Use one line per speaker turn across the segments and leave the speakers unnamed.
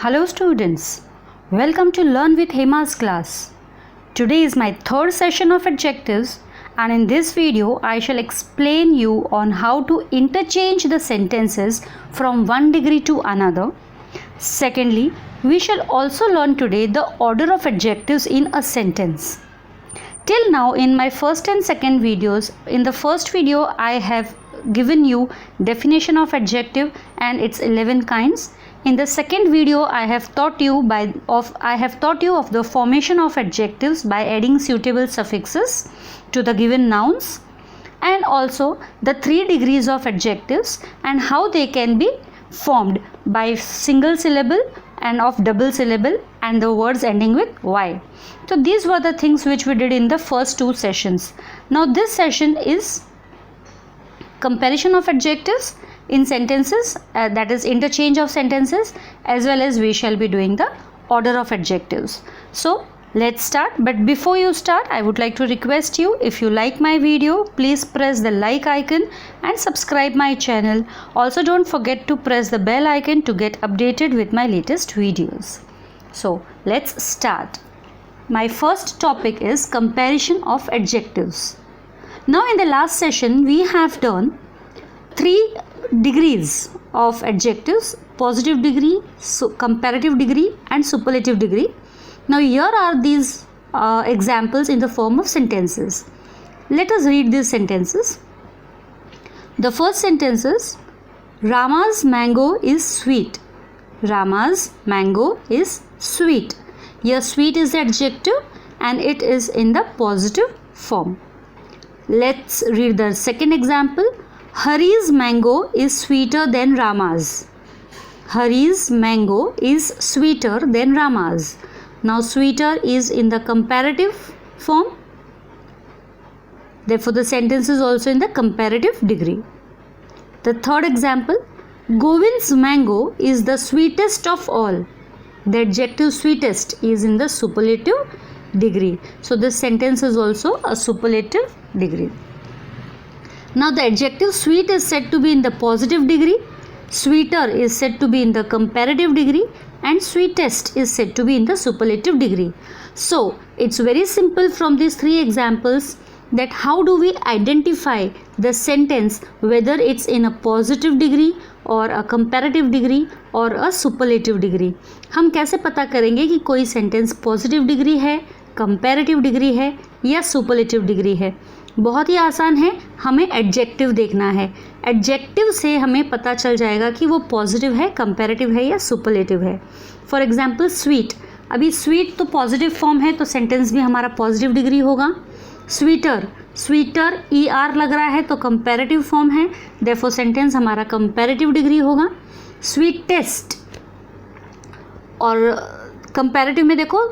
Hello students, welcome to Learn with Hema's class. Today is my third session of adjectives and in this video I shall explain you on how to interchange the sentences from one degree to another. Secondly, we shall also learn today the order of adjectives in a sentence. Till now in my first and second videos, in the first video I have given you definition of adjective and its 11 kinds. In the second video I have taught you of the formation of adjectives by adding suitable suffixes to the given nouns and also the 3 degrees of adjectives and how they can be formed by single syllable and of double syllable and the words ending with y. So these were the things which we did in the first 2 sessions. Now this session is comparison of adjectives in sentences, that is interchange of sentences, as well as we shall be doing the order of adjectives. So let's start, but before you start I would like to request you, if you like my video, please press the like icon and subscribe my channel. Also don't forget to press the bell icon to get updated with my latest videos. So let's start. My first topic is comparison of adjectives. Now in the last session we have done 3 degrees of adjectives: positive degree, comparative degree and superlative degree. Now here are these examples in the form of sentences. Let us read these sentences. The first sentence is Rama's mango is sweet. Rama's mango is sweet. Here sweet is the adjective and it is in the positive form. Let's read the second example. Hari's mango is sweeter than Rama's. Hari's mango is sweeter than Rama's. Now sweeter is in the comparative form. Therefore the sentence is also in the comparative degree. The third example, Govind's mango is the sweetest of all. The adjective sweetest is in the superlative degree. So this sentence is also a superlative degree. Now the adjective sweet is said to be in the positive degree, sweeter is said to be in the comparative degree and sweetest is said to be in the superlative degree. So it's very simple from these 3 examples that how do we identify the sentence whether it's in a positive degree और a comparative degree और a superlative degree. हम कैसे पता करेंगे कि कोई sentence positive degree है, comparative degree है या सुपरलेटिव डिग्री है? बहुत ही आसान है, हमें एडजेक्टिव देखना है. एडजेक्टिव से हमें पता चल जाएगा कि वो पॉजिटिव है, कंपैरेटिव है या सुपरलेटिव है. For example sweet. अभी स्वीट तो पॉजिटिव फॉर्म है तो सेंटेंस भी हमारा पॉजिटिव डिग्री होगा. स्वीटर, स्वीटर ER लग रहा है तो कंपैरेटिव फॉर्म है, देयरफॉर सेंटेंस हमारा कंपैरेटिव डिग्री होगा. स्वीटेस्ट और कंपैरेटिव में देखो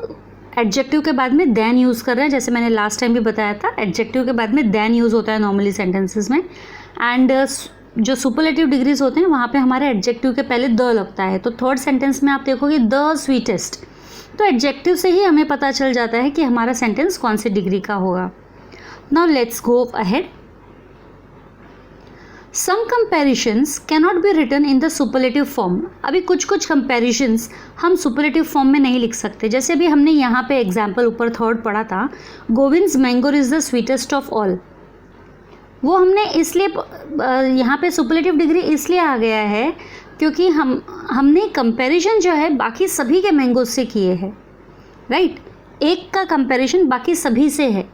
एडजेक्टिव के बाद में देन यूज़ कर रहे हैं, जैसे मैंने लास्ट टाइम भी बताया था एडजेक्टिव के बाद में देन यूज़ होता है नॉर्मली सेंटेंसेस में. एंड जो सुपरलेटिव डिग्रीज होते हैं वहाँ पे हमारे एडजेक्टिव के पहले द लगता है. तो थर्ड सेंटेंस में आप देखोगे द स्वीटेस्ट, तो एडजेक्टिव से ही हमें पता चल जाता है कि हमारा सेंटेंस कौन सी डिग्री का होगा. Now let's go ahead. Some comparisons cannot be written in the superlative form. अभी कुछ comparisons हम superlative form में नहीं लिख सकते. जैसे अभी हमने यहाँ पे एग्जाम्पल ऊपर थर्ड पढ़ा था, Govind's mango is the sweetest of all. वो हमने इसलिए यहाँ पे superlative डिग्री इसलिए आ गया है क्योंकि हमने कंपैरिजन जो है बाकी सभी के मैंगोज से किए हैं, राइट. एक का कंपैरिजन बाकी सभी से है.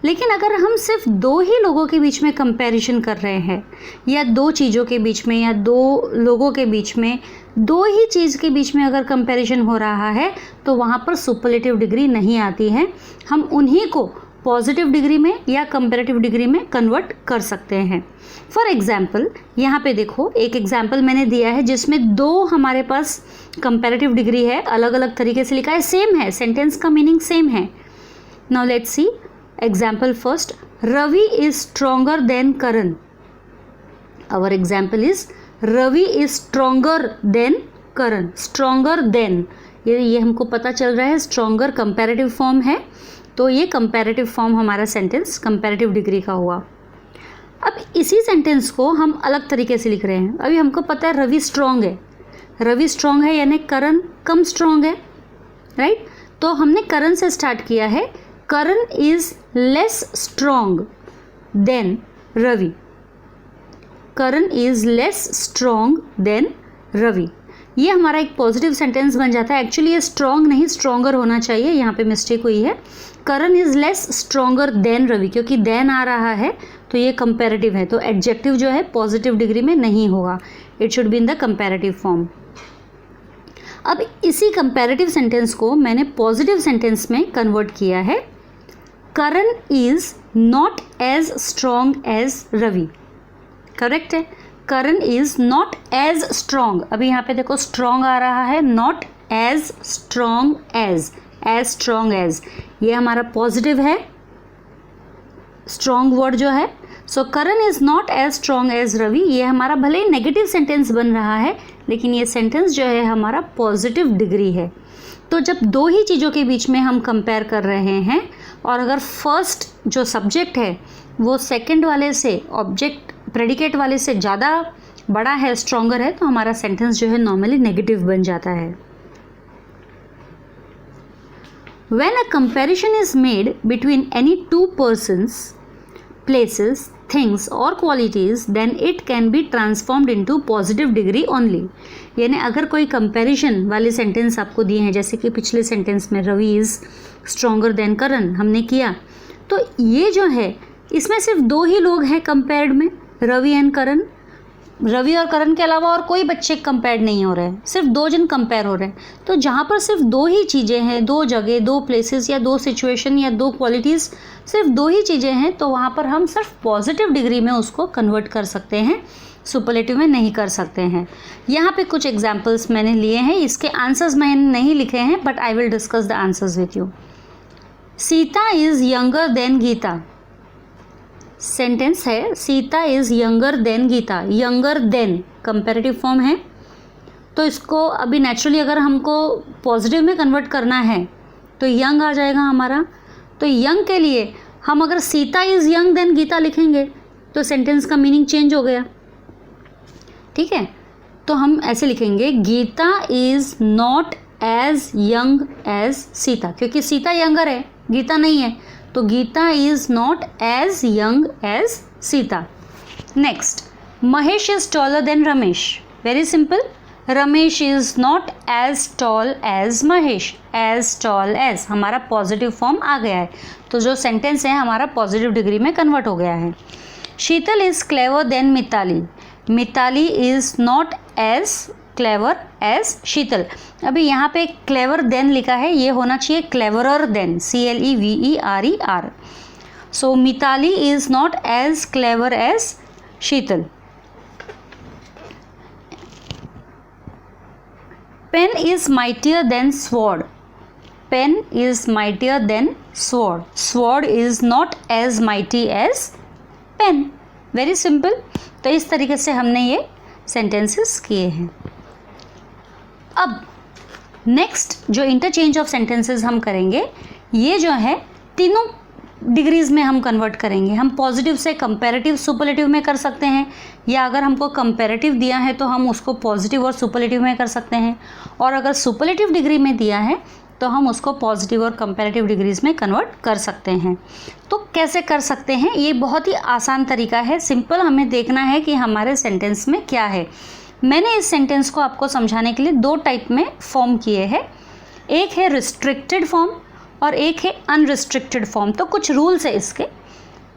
लेकिन अगर हम सिर्फ 2 ही लोगों के बीच में कंपैरिजन कर रहे हैं या 2 चीज़ों के बीच में या 2 लोगों के बीच में, 2 ही चीज़ के बीच में अगर कंपैरिजन हो रहा है तो वहाँ पर सुपरलेटिव डिग्री नहीं आती है. हम उन्हीं को पॉजिटिव डिग्री में या कंपैरेटिव डिग्री में कन्वर्ट कर सकते हैं. फॉर एग्जाम्पल यहाँ पे देखो एक एग्जाम्पल मैंने दिया है जिसमें 2 हमारे पास कंपैरेटिव डिग्री है, अलग अलग तरीके से लिखा है, सेम है, सेंटेंस का मीनिंग सेम है. Now let's see. Example first, Ravi is stronger than Karan. Our example is Ravi is stronger than Karan. Stronger than, ये हमको पता चल रहा है stronger comparative form है, तो ये comparative form हमारा sentence comparative degree का हुआ. अब इसी sentence को हम अलग तरीके से लिख रहे हैं. अभी हमको पता है रवि strong है, रवि स्ट्रॉन्ग है यानी करण कम स्ट्रॉन्ग है, राइट। तो हमने करण से स्टार्ट किया है, Karan is less strong than Ravi, Karan is less strong than Ravi. ये हमारा एक पॉजिटिव सेंटेंस बन जाता है। एक्चुअली ये स्ट्रॉन्ग नहीं स्ट्रॉन्गर होना चाहिए, यहाँ पे मिस्टेक हुई है। Karan is less stronger than Ravi, क्योंकि देन आ रहा है तो ये कंपैरेटिव है, तो एडजेक्टिव जो है पॉजिटिव डिग्री में नहीं होगा, it should be in the comparative form. अब इसी कंपैरेटिव सेंटेंस को मैंने पॉजिटिव सेंटेंस में कन्वर्ट किया है, Karan is not as strong as Ravi. Correct है, Karan is not as strong. अभी यहाँ पे देखो स्ट्रॉन्ग आ रहा है, not as strong as strong as, ये हमारा पॉजिटिव है स्ट्रॉन्ग वर्ड जो है। So Karan is not as strong as Ravi, ये हमारा भले ही नेगेटिव सेंटेंस बन रहा है लेकिन ये सेंटेंस जो है हमारा पॉजिटिव डिग्री है। तो जब दो ही चीज़ों के बीच में हम कंपेयर कर रहे हैं और अगर फर्स्ट जो सब्जेक्ट है वो सेकंड वाले से, ऑब्जेक्ट प्रेडिकेट वाले से ज़्यादा बड़ा है, स्ट्रॉन्गर है, तो हमारा सेंटेंस जो है नॉर्मली नेगेटिव बन जाता है। When a comparison is made between any two persons, places, things or qualities, then it can be transformed into positive degree only. यानी अगर कोई कंपैरिजन वाले सेंटेंस आपको दिए हैं, जैसे कि पिछले सेंटेंस में रवि इज स्ट्रॉन्गर देन करण हमने किया, तो ये जो है इसमें सिर्फ दो ही लोग हैं कंपेयर्ड में, रवि एंड करण। रवि और करण के अलावा और कोई बच्चे कंपेयर नहीं हो रहे हैं, सिर्फ दो जन कंपेयर हो रहे हैं। तो जहाँ पर सिर्फ दो ही चीज़ें हैं, दो जगह, दो प्लेसेस या दो सिचुएशन या दो क्वालिटीज़, सिर्फ दो ही चीज़ें हैं, तो वहाँ पर हम सिर्फ पॉजिटिव डिग्री में उसको कन्वर्ट कर सकते हैं, सुपरलेटिव में नहीं कर सकते हैं। यहाँ पे कुछ एग्जाम्पल्स मैंने लिए हैं, इसके आंसर्स मैंने नहीं लिखे हैं but I will discuss the answers with you. Sita is younger than Gita, sentence है Sita is younger than Gita, younger than comparative form है, तो इसको अभी नेचुरली अगर हमको पॉजिटिव में कन्वर्ट करना है तो यंग आ जाएगा हमारा। तो यंग के लिए हम अगर Sita is young than Gita लिखेंगे तो सेंटेंस का मीनिंग चेंज हो गया, ठीक है। तो हम ऐसे लिखेंगे, Gita is not as young as Sita, क्योंकि सीता यंगर है, गीता नहीं है, तो Gita is not as young as Sita. Next, Mahesh is taller than Ramesh, very simple, Ramesh is not as tall as Mahesh, as tall as हमारा पॉजिटिव फॉर्म आ गया है, तो जो सेंटेंस है हमारा पॉजिटिव डिग्री में कन्वर्ट हो गया है। Sheetal is clever than Mitali, Mitali is not as clever as Sheetal. अभी यहाँ पे क्लेवर देन लिखा है, ये होना चाहिए cleverer than, CLEVERER। So Mitali is not as clever as Shital. Pen is mightier than sword, pen is mightier than sword, sword is not as mighty as pen, very simple. तो इस तरीके से हमने ये सेंटेंसेस किए हैं। अब नेक्स्ट जो इंटरचेंज ऑफ सेंटेंसेस हम करेंगे, ये जो है तीनों डिग्रीज में हम कन्वर्ट करेंगे। हम पॉजिटिव से कंपैरेटिव सुपरलेटिव में कर सकते हैं, या अगर हमको कंपैरेटिव दिया है तो हम उसको पॉजिटिव और सुपरलेटिव में कर सकते हैं, और अगर सुपरलेटिव डिग्री में दिया है तो हम उसको पॉजिटिव और कंपैरेटिव डिग्रीज में कन्वर्ट कर सकते हैं। तो कैसे कर सकते हैं, ये बहुत ही आसान तरीका है, सिंपल हमें देखना है कि हमारे सेंटेंस में क्या है। मैंने इस सेंटेंस को आपको समझाने के लिए दो टाइप में फॉर्म किए हैं, एक है रिस्ट्रिक्टेड फॉर्म और एक है अनरिस्ट्रिक्टेड फॉर्म। तो कुछ रूल्स है इसके।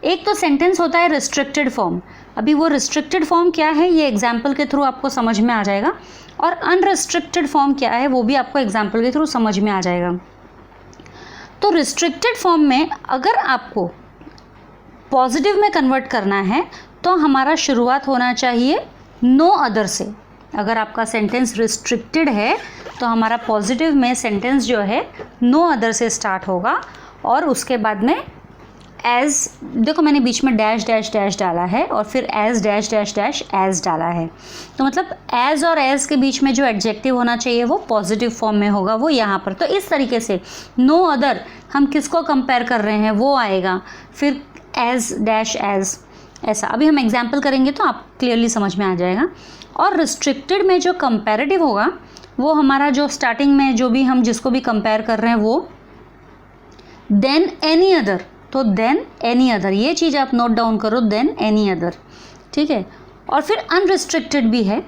एक तो सेंटेंस होता है रिस्ट्रिक्टेड फॉर्म, अभी वो रिस्ट्रिक्टेड फॉर्म क्या है ये एग्जाम्पल के थ्रू आपको समझ में आ जाएगा, और अनरिस्ट्रिक्टेड फॉर्म क्या है वो भी आपको एग्जाम्पल के थ्रू समझ में आ जाएगा। तो रिस्ट्रिक्टेड फॉर्म में अगर आपको पॉजिटिव में कन्वर्ट करना है तो हमारा शुरुआत होना चाहिए नो अदर से। अगर आपका सेंटेंस रिस्ट्रिक्टेड है तो हमारा पॉजिटिव में सेंटेंस जो है नो अदर से स्टार्ट होगा, और उसके बाद में एज, देखो मैंने बीच में डैश डैश डैश डाला है और फिर as dash dash dash as डाला है, तो मतलब एज और एज के बीच में जो एडजेक्टिव होना चाहिए वो पॉजिटिव फॉर्म में होगा, वो यहाँ पर। तो इस तरीके से नो अदर हम किसको कंपेयर कर रहे हैं वो आएगा, फिर एज डैश एज, ऐसा। अभी हम एग्जाम्पल करेंगे तो आप क्लियरली समझ में आ जाएगा। और रिस्ट्रिक्टेड में जो कंपैरेटिव होगा वो हमारा जो स्टार्टिंग में जो भी हम जिसको भी कंपेयर कर रहे हैं वो देन एनी अदर, तो देन एनी अदर ये चीज़ आप नोट डाउन करो, देन एनी अदर, ठीक है। और फिर अनरिस्ट्रिक्टेड भी है।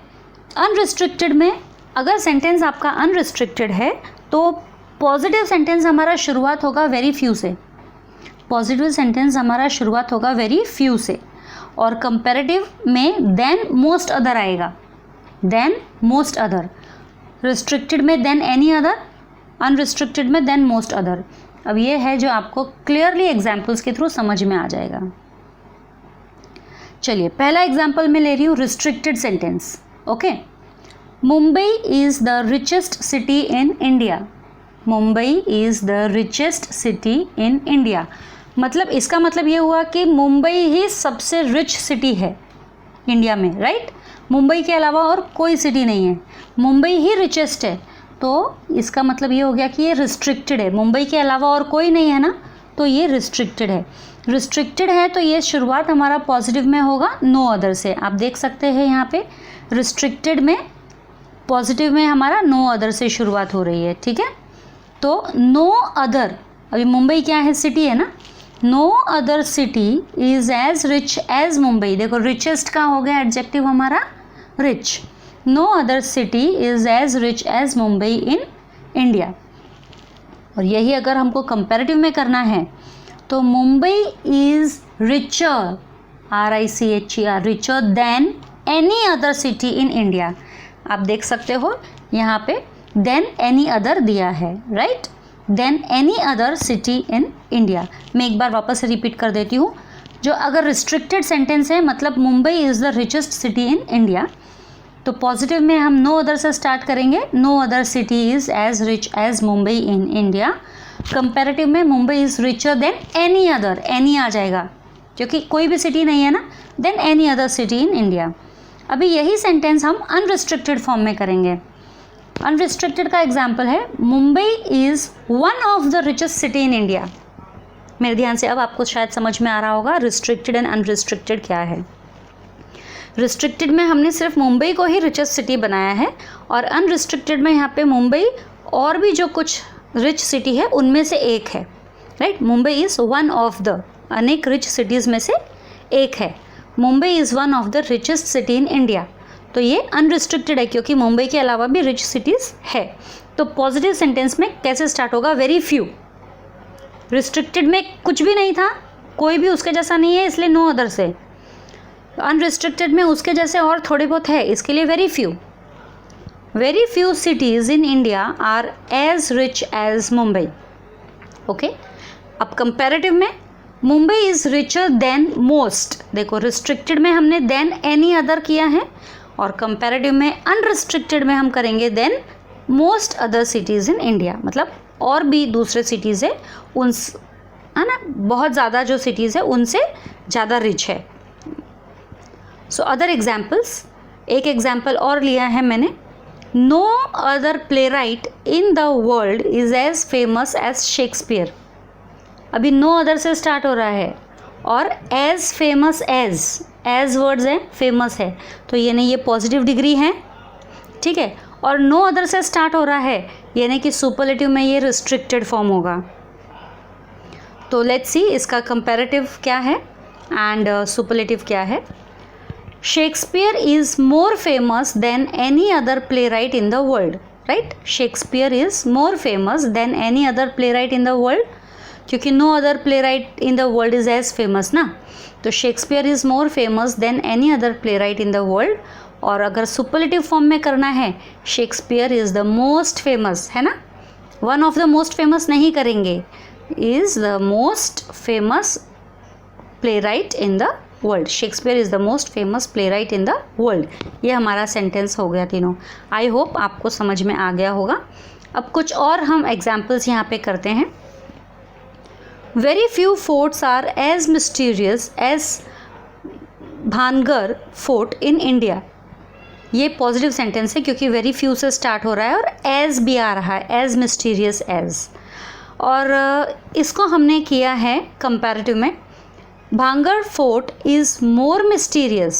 अनरिस्ट्रिक्टेड में अगर सेंटेंस आपका अनरिस्ट्रिक्टेड है तो पॉजिटिव सेंटेंस हमारा शुरुआत होगा वेरी फ्यू से, पॉजिटिव सेंटेंस हमारा शुरुआत होगा वेरी फ्यू से। और कंपैरेटिव में देन मोस्ट अदर आएगा, देन मोस्ट अदर। रिस्ट्रिक्टेड में देन एनी अदर, अनरिस्ट्रिक्टेड में देन मोस्ट अदर। अब ये है जो आपको क्लियरली एग्जाम्पल्स के थ्रू समझ में आ जाएगा। चलिए पहला एग्जाम्पल मैं ले रही हूँ restricted sentence. Okay, Mumbai is the richest city in India. Mumbai is the richest city in India, मतलब इसका मतलब ये हुआ कि मुंबई ही सबसे रिच सिटी है इंडिया में, राइट। मुंबई के अलावा और कोई सिटी नहीं है, मुंबई ही रिचेस्ट है। तो इसका मतलब ये हो गया कि ये रिस्ट्रिक्टेड है, मुंबई के अलावा और कोई नहीं है ना, तो ये रिस्ट्रिक्टेड है। रिस्ट्रिक्टेड है तो ये शुरुआत हमारा पॉजिटिव में होगा नो अदर से। आप देख सकते हैं यहाँ पे रिस्ट्रिक्टेड में पॉजिटिव में हमारा नो अदर से शुरुआत हो रही है, ठीक है। तो नो अदर, अभी मुंबई क्या है, सिटी है ना, no other city is as rich as Mumbai. देखो रिचेस्ट का हो गया एडजेक्टिव हमारा rich. No other city is as rich as Mumbai in India. और यही अगर हमको कंपैरेटिव में करना है तो Mumbai is richer, RICHER, richer than any other city in India. आप देख सकते हो यहाँ पे देन एनी अदर दिया है, right, then any other city in India. मैं एक बार वापस से रिपीट कर देती हूँ। जो अगर रिस्ट्रिक्टेड सेंटेंस है मतलब Mumbai is the richest city in India, तो पॉजिटिव में हम नो अदर से स्टार्ट करेंगे, no other city is as rich as Mumbai in India. Comparative में Mumbai is richer than any other, any आ जाएगा क्योंकि कोई भी सिटी नहीं है ना, than any other city in India. अभी यही सेंटेंस हम अनरिस्ट्रिक्टेड फॉर्म में करेंगे। अनरिस्ट्रिक्टेड का एग्जाम्पल है Mumbai is one of the richest city in India. मेरे ध्यान से अब आपको शायद समझ में आ रहा होगा रिस्ट्रिक्टेड एंड अनरिस्ट्रिक्टेड क्या है। रिस्ट्रिक्टेड में हमने सिर्फ मुंबई को ही रिचेस्ट सिटी बनाया है और अनरिस्ट्रिक्टेड में यहाँ पे मुंबई और भी जो कुछ रिच सिटी है उनमें से एक है, right. Mumbai is one of the, अनेक रिच सिटीज़ में से एक है। Mumbai is one of the richest city in India, तो ये अनरिस्ट्रिक्टेड है क्योंकि मुंबई के अलावा भी रिच सिटीज़ है। तो पॉजिटिव सेंटेंस में कैसे स्टार्ट होगा, वेरी फ्यू। रिस्ट्रिक्टेड में कुछ भी नहीं था, कोई भी उसके जैसा नहीं है, इसलिए नो अदर से। अनरिस्ट्रिक्टेड में उसके जैसे और थोड़े बहुत है, इसके लिए very few. Very few cities in India are as rich as Mumbai. Okay, अब कंपैरेटिव में Mumbai is richer than most. देखो रिस्ट्रिक्टेड में हमने देन एनी अदर किया है और कंपैरेटिव में अनरिस्ट्रिक्टेड में हम करेंगे than most other cities in India. मतलब और भी दूसरे सिटीज़ है उन, है ना, बहुत ज़्यादा जो सिटीज़ है उनसे ज़्यादा रिच है। सो अदर एग्जाम्पल्स, एक एग्जाम्पल और लिया है मैंने, no other playwright in the world is as famous as Shakespeare. अभी नो अदर से स्टार्ट हो रहा है और एज फेमस एज वर्ड्स है, फेमस है, तो यानी ये पॉजिटिव डिग्री है, ठीक है। और नो अदर से स्टार्ट हो रहा है यानी कि सुपरलेटिव में ये रिस्ट्रिक्टेड फॉर्म होगा। तो लेट्स सी इसका कंपैरेटिव क्या है एंड सुपरलेटिव क्या है। Shakespeare is more famous than any other playwright in the world, right. Shakespeare is more famous than any other playwright in the world, क्योंकि no other playwright in the world is as famous ना, तो Shakespeare is more famous than any other playwright in the world. और अगर superlative form में करना है, Shakespeare is the most famous, है ना, one of the most famous नहीं करेंगे, is the most famous play right in the world. Shakespeare is the most famous play right in the world. ये हमारा sentence हो गया तीनों। आई होप आपको समझ में आ गया होगा। अब कुछ और हम एग्जाम्पल्स यहाँ पे करते हैं। Very few forts are as mysterious as Bhangarh fort in India. ये पॉजिटिव सेंटेंस है क्योंकि वेरी फ्यू से स्टार्ट हो रहा है और एज भी आ रहा है, एज मिस्टीरियस एज। और इसको हमने किया है कंपैरेटिव में। Bhangarh fort is more mysterious,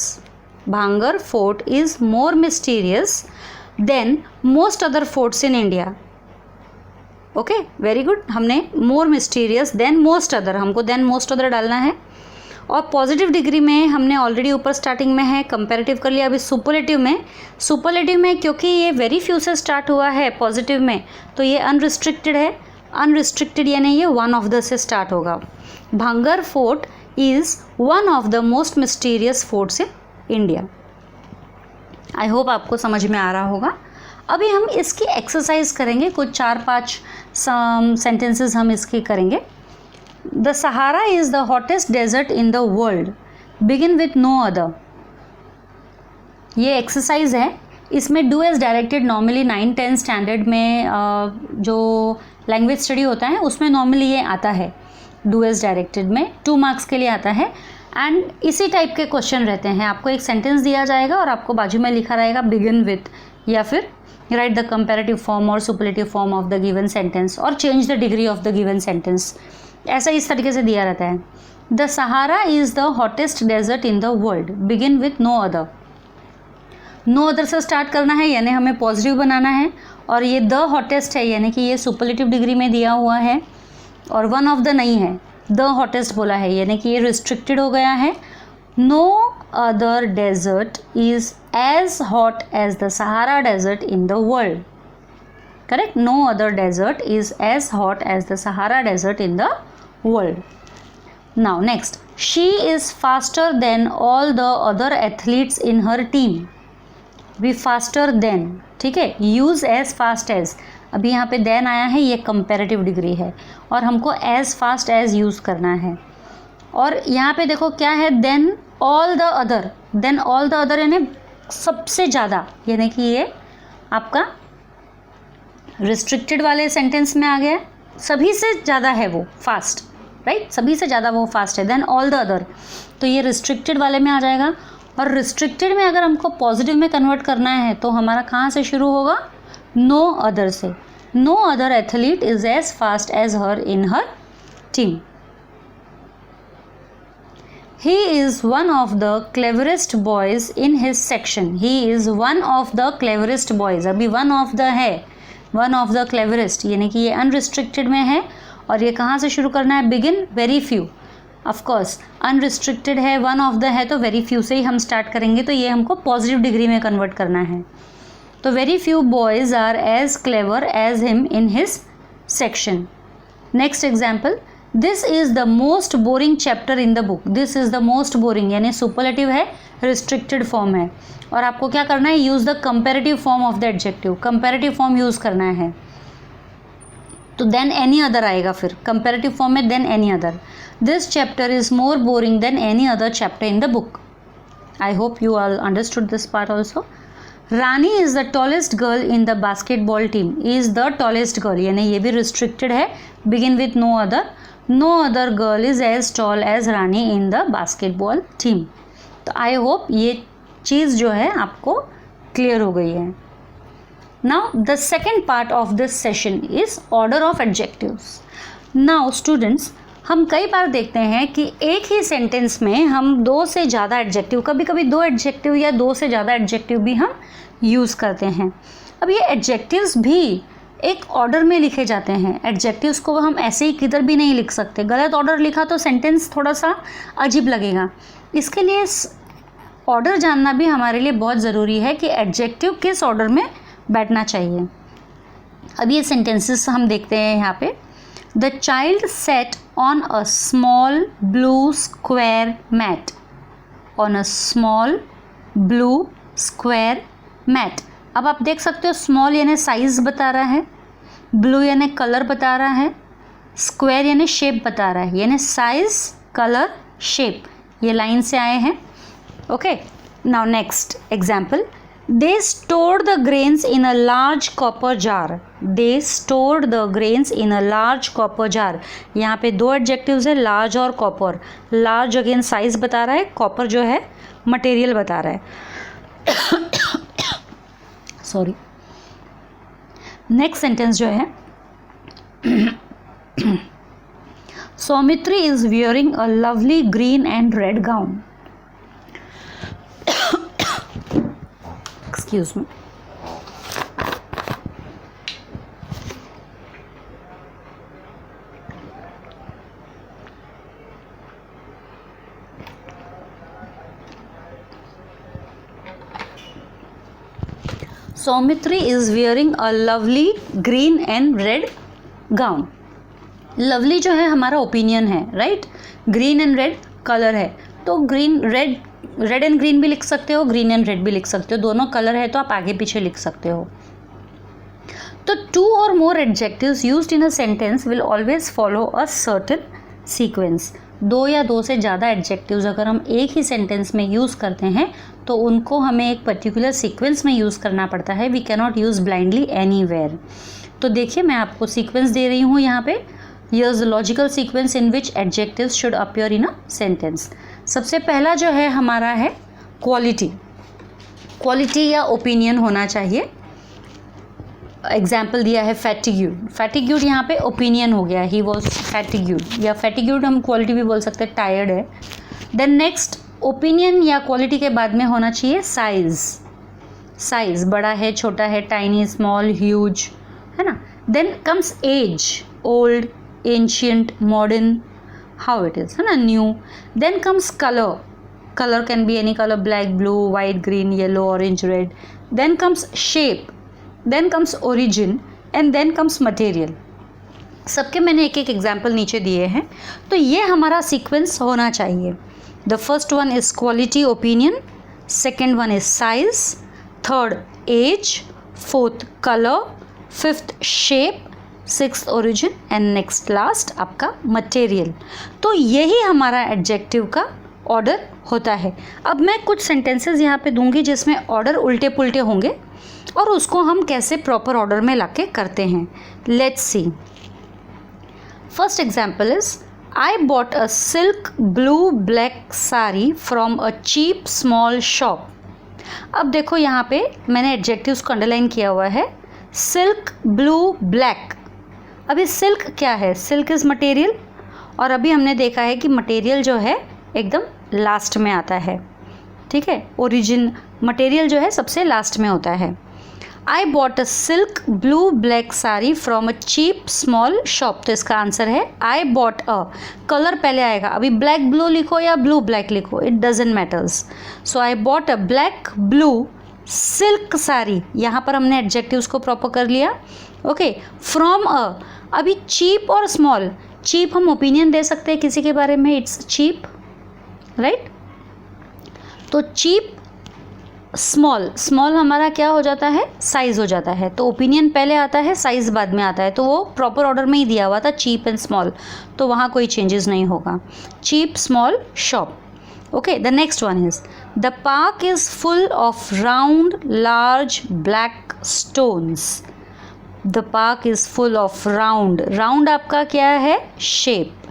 Bhangarh fort is more mysterious than most other forts in India. Okay, very good, हमने more mysterious than most other, हमको देन मोस्ट अदर डालना है। और पॉजिटिव डिग्री में हमने ऑलरेडी ऊपर स्टार्टिंग में है, कंपैरेटिव कर लिया। अभी सुपरलेटिव में क्योंकि ये वेरी फ्यू से स्टार्ट हुआ है पॉजिटिव में, तो ये अनरिस्ट्रिक्टेड है। अनरिस्ट्रिक्टेड यानी ये वन ऑफ द से स्टार्ट होगा। भांगर fort is one of the most mysterious forts in India. I hope आपको समझ में आ रहा होगा। अभी हम इसकी एक्सरसाइज करेंगे, कुछ 4-5 सेंटेंसेस हम इसकी करेंगे। The Sahara is the hottest desert in the world, begin with no other. ये एक्सरसाइज है, इसमें do as directed normally 9-10 standard में जो लैंग्वेज स्टडी होता है उसमें नॉर्मली ये आता है। डू एज डायरेक्टेड में 2 मार्क्स के लिए आता है एंड इसी टाइप के क्वेश्चन रहते हैं। आपको एक सेंटेंस दिया जाएगा और आपको बाजू में लिखा रहेगा बिगिन विथ, या फिर राइट द कंपैरेटिव फॉर्म और superlative form of the given sentence और change the degree of the given sentence. ऐसा इस तरीके से दिया रहता है। The Sahara is the hottest desert in the world, begin with no other. No other से स्टार्ट करना है यानी हमें पॉजिटिव बनाना है, और ये द हॉटेस्ट है यानी कि ये सुपरलेटिव डिग्री में दिया हुआ है और वन ऑफ द नहीं है, द हॉटेस्ट बोला है यानी कि ये रिस्ट्रिक्टेड हो गया है। No other desert is as hot as the Sahara desert in the world. Correct, no other desert is as hot as the Sahara desert in the world. Now next, she is faster than all the other athletes in her team. We faster than, ठीक है, use as fast as. अभी यहाँ पे then आया है, ये comparative degree है और हमको एज फास्ट एज यूज़ करना है। और यहाँ पे देखो क्या है, than all the other. Than all the other यानी सबसे ज़्यादा, यानी कि ये आपका रिस्ट्रिक्टेड वाले सेंटेंस में आ गया। सभी से ज़्यादा है वो फास्ट, राइट, सभी से ज़्यादा वो फास्ट है। देन ऑल द अदर, तो ये रिस्ट्रिक्टेड वाले में आ जाएगा। और रिस्ट्रिक्टेड में अगर हमको पॉजिटिव में कन्वर्ट करना है तो हमारा कहाँ से शुरू होगा, नो अदर से। No other athlete is as fast as her in her team. He is one of the cleverest boys in his section. He is one of the cleverest boys. अभी one of the है, one of the cleverest यानी कि ये unrestricted में है और ये कहाँ से शुरू करना है, begin very few. Of course unrestricted है, one of the है तो very few से ही हम स्टार्ट करेंगे, तो ये हमको पॉजिटिव डिग्री में कन्वर्ट करना है। तो very few boys are as clever as him in his section. Next example, this is the most boring chapter in the book. This is the most boring यानी superlative है, restricted form है, और आपको क्या करना है, use the comparative form of the adjective. Comparative form use करना है तो देन एनी अदर आएगा, फिर कंपैरेटिव फॉर्म में than any other. This chapter is more boring than any other chapter in the book. I hope you all understood this part also. Rani is the tallest girl in the basketball team. Is the tallest girl यानी ये भी restricted है, begin with no other. No other girl is as tall as Rani in the basketball team. तो I hope ये चीज़ जो है आपको clear हो गई है। Now the second part of this session is order of adjectives. Now students, हम कई बार देखते हैं कि एक ही सेंटेंस में हम 2 से ज़्यादा एडजेक्टिव, कभी कभी 2 एडजेक्टिव या 2 से ज़्यादा एडजेक्टिव भी हम यूज़ करते हैं। अब ये एडजेक्टिव्स भी एक ऑर्डर में लिखे जाते हैं। एडजेक्टिव्स को हम ऐसे ही किधर भी नहीं लिख सकते, गलत ऑर्डर लिखा तो सेंटेंस थोड़ा सा अजीब लगेगा। इसके लिए ऑर्डर जानना भी हमारे लिए बहुत ज़रूरी है कि एडजेक्टिव किस ऑर्डर में बैठना चाहिए। अब ये सेंटेंसेस हम देखते हैं यहाँ पे। The child sat on a small blue square mat. On a small blue square mat. अब आप देख सकते हो स्मॉल यानी साइज़ बता रहा है, ब्लू यानी कलर बता रहा है, स्क्वायर यानी शेप बता रहा है, यानी साइज़, कलर, शेप, ये लाइन से आए हैं। Okay, now next example, they stored the grains in a large copper jar. They stored the grains in a large copper jar. यहाँ पे 2 एडजेक्टिव्स है, लार्ज और कॉपर। लार्ज अगेन साइज़ बता रहा है, कॉपर जो है मटेरियल बता रहा है। सॉरी। नेक्स्ट सेंटेंस जो है, Saumitri is wearing a lovely green and red gown. Excuse me. Saumitri is wearing a lovely green and red gown. Lovely जो है हमारा ओपिनियन है, right. Green and red colour है, तो ग्रीन रेड एंड ग्रीन भी लिख सकते हो, ग्रीन एंड रेड भी लिख सकते हो, दोनों कलर है तो आप आगे पीछे लिख सकते हो. तो 2 or more adjectives used in a sentence will always follow a certain sequence. 2 या 2 से ज़्यादा एडजेक्टिव्स अगर हम एक ही सेंटेंस में यूज़ करते हैं तो उनको हमें एक पर्टिकुलर सीक्वेंस में यूज़ करना पड़ता है. We can not use blindly anywhere. तो देखिए मैं आपको सीक्वेंस दे रही हूँ यहाँ पे. Here's the logical sequence in which adjectives should appear in a sentence. सबसे पहला जो है हमारा है क्वालिटी. क्वालिटी या ओपिनियन होना चाहिए. एग्जाम्पल दिया है फैटिग्यूड. फैटिग्यूड यहाँ पे ओपिनियन हो गया, ही वॉज फैटिग्यूड, या फैटिग्यूड हम क्वालिटी भी बोल सकते हैं, टायर्ड है. देन नेक्स्ट ओपिनियन या क्वालिटी के बाद में होना चाहिए साइज. साइज बड़ा है, छोटा है, टाइनी, स्मॉल, ह्यूज, है ना. Then comes age, old, ancient, modern, how it is, है ना, new. Then comes color. Color can be any color, black, blue, white, green, yellow, orange, red. Then comes shape. Then comes origin, and then comes material. सबके मैंने एक एक example नीचे दिए हैं. तो ये हमारा सीक्वेंस होना चाहिए. The first one is quality, opinion. Second one is size. Third age. Fourth color. Fifth shape. 6th origin and next last आपका मटेरियल. तो यही हमारा एडजेक्टिव का ऑर्डर होता है. अब मैं कुछ सेंटेंसेस यहाँ पे दूंगी जिसमें ऑर्डर उल्टे पुल्टे होंगे और उसको हम कैसे प्रॉपर ऑर्डर में लाके करते हैं. Let's see. First example is I bought a silk blue black sari from a cheap small shop. अब देखो यहाँ पे मैंने एडजेक्टिव्स को अंडरलाइन किया हुआ है. Silk, blue, black. अभी सिल्क क्या है? सिल्क इज़ मटेरियल, और अभी हमने देखा है कि मटेरियल जो है एकदम लास्ट में आता है. ठीक है, ओरिजिन मटेरियल जो है सबसे लास्ट में होता है. I bought a silk blue black sari from a cheap small shop. तो इसका आंसर है आई बॉट अ. कलर पहले आएगा. अभी ब्लैक ब्लू लिखो या ब्लू ब्लैक लिखो, it doesn't matters. So I bought a black blue silk sari. यहाँ पर हमने एडजेक्टिव्स को प्रॉपर कर लिया. Okay, from a. अभी चीप और स्मॉल. चीप हम ओपिनियन दे सकते हैं किसी के बारे में, इट्स चीप, राइट. तो चीप, स्मॉल. स्मॉल हमारा क्या हो जाता है? साइज हो जाता है. तो ओपिनियन पहले आता है, साइज बाद में आता है. तो वो प्रॉपर ऑर्डर में ही दिया हुआ था, चीप एंड स्मॉल. तो वहाँ कोई चेंजेस नहीं होगा. Cheap, small, shop. Okay, the next one is the park is full of round, large, black stones. The park is full of round. Round आपका क्या है? Shape.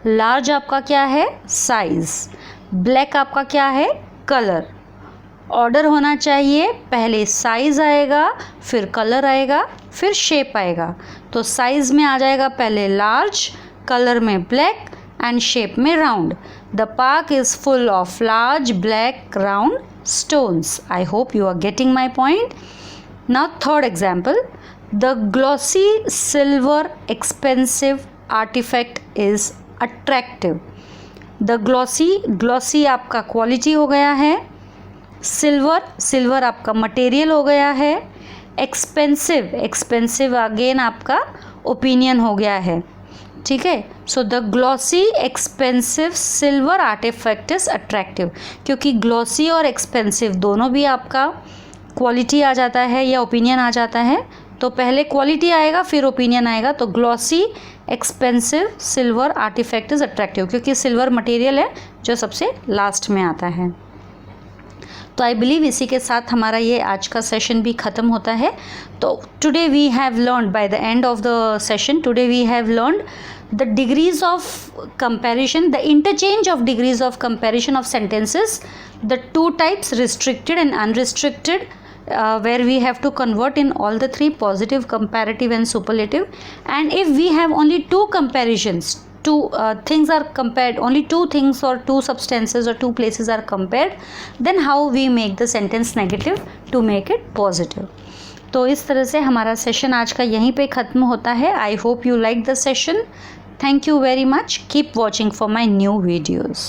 Large आपका क्या है? Size. Black आपका क्या है? Color. ऑर्डर होना चाहिए, पहले साइज आएगा, फिर कलर आएगा, फिर शेप आएगा. तो साइज में आ जाएगा पहले लार्ज, कलर में ब्लैक एंड शेप में round. The park is full of large black round stones. I hope you are getting my point. Now third example. The glossy silver expensive artifact is attractive. The glossy आपका quality हो गया है. Silver आपका material हो गया है. Expensive again आपका opinion हो गया है. ठीक है. So the glossy expensive silver artifact is attractive. क्योंकि ग्लॉसी और एक्सपेंसिव दोनों भी आपका क्वालिटी आ जाता है या ओपिनियन आ जाता है. तो पहले क्वालिटी आएगा, फिर ओपिनियन आएगा. तो glossy expensive silver artifact is attractive, क्योंकि सिल्वर मटेरियल है जो सबसे लास्ट में आता है. तो आई बिलीव इसी के साथ हमारा ये आज का सेशन भी ख़त्म होता है. तो today we have learned, by the end of the session today we have learned the degrees of comparison, the interchange of degrees of comparison of sentences, the two types, restricted and unrestricted, where we have to convert in all the three, positive, comparative and superlative. And if we have only two comparisons, two things are compared, only two things or two substances or two places are compared, then how we make the sentence negative to make it positive. तो इस तरह से हमारा session आज का यहीं पे ख़त्म होता है. आई hope you like the session. Thank you very much. Keep watching for my new videos.